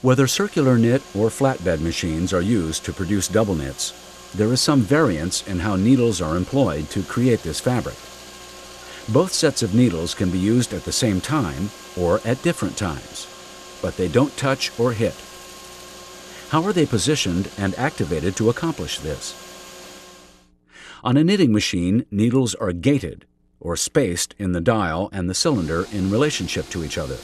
Whether circular knit or flatbed machines are used to produce double knits, there is some variance in how needles are employed to create this fabric. Both sets of needles can be used at the same time or at different times, but they don't touch or hit. How are they positioned and activated to accomplish this? On a knitting machine, needles are gated or spaced in the dial and the cylinder in relationship to each other.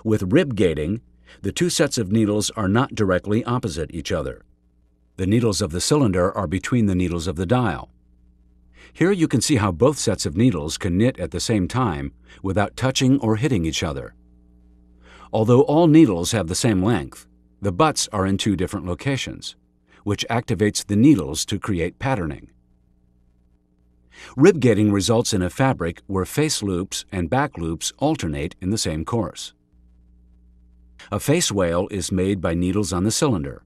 With rib gating, the two sets of needles are not directly opposite each other. The needles of the cylinder are between the needles of the dial. Here you can see how both sets of needles can knit at the same time without touching or hitting each other. Although all needles have the same length, the butts are in two different locations, which activates the needles to create patterning. Rib gating results in a fabric where face loops and back loops alternate in the same course. A face wale is made by needles on the cylinder.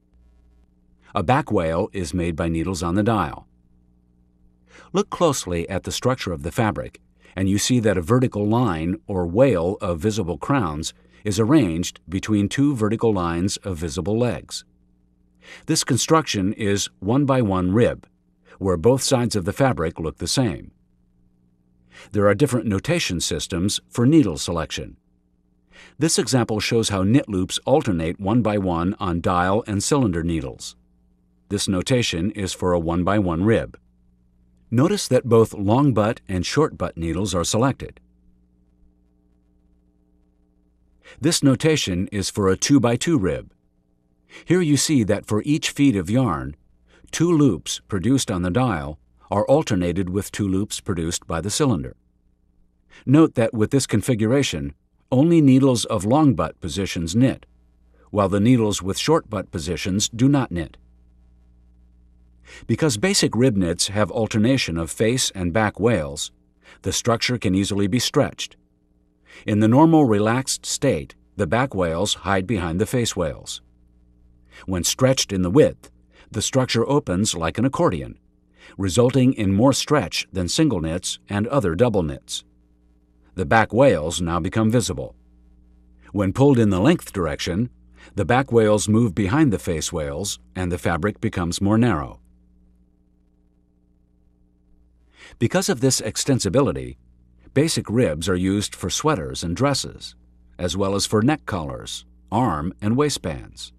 A back wale is made by needles on the dial. Look closely at the structure of the fabric, and you see that a vertical line or wale of visible crowns is arranged between two vertical lines of visible legs. This construction is 1-by-1 rib, where both sides of the fabric look the same. There are different notation systems for needle selection. This example shows how knit loops alternate 1-by-1 on dial and cylinder needles. This notation is for a 1-by-1 rib. Notice that both long butt and short butt needles are selected. This notation is for a 2-by-2 rib. Here you see that for each feed of yarn, 2 loops produced on the dial are alternated with 2 loops produced by the cylinder. Note that with this configuration, only needles of long butt positions knit, while the needles with short butt positions do not knit. Because basic rib knits have alternation of face and back wales, the structure can easily be stretched. In the normal relaxed state, the back wales hide behind the face wales. When stretched in the width, the structure opens like an accordion, resulting in more stretch than single knits and other double knits. The back wales now become visible. When pulled in the length direction, the back wales move behind the face wales and the fabric becomes more narrow. Because of this extensibility, basic ribs are used for sweaters and dresses, as well as for neck collars, arm and waistbands.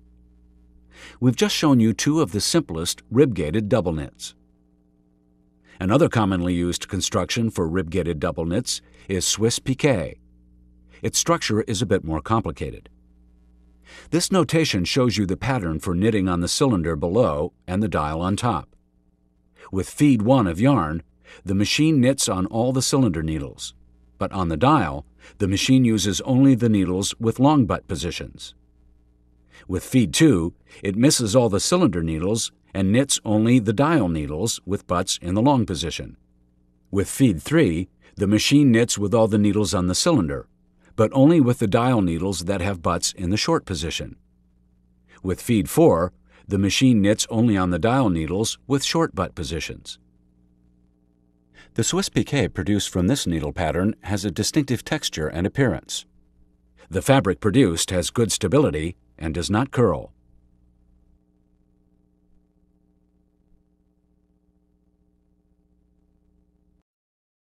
We've just shown you 2 of the simplest rib-gated double knits. Another commonly used construction for rib-gated double knits is Swiss piqué. Its structure is a bit more complicated. This notation shows you the pattern for knitting on the cylinder below and the dial on top. With feed 1 of yarn, the machine knits on all the cylinder needles, but on the dial, the machine uses only the needles with long butt positions. With feed 2, it misses all the cylinder needles and knits only the dial needles with butts in the long position. With feed 3, the machine knits with all the needles on the cylinder, but only with the dial needles that have butts in the short position. With feed 4, the machine knits only on the dial needles with short butt positions. The Swiss piqué produced from this needle pattern has a distinctive texture and appearance. The fabric produced has good stability and does not curl.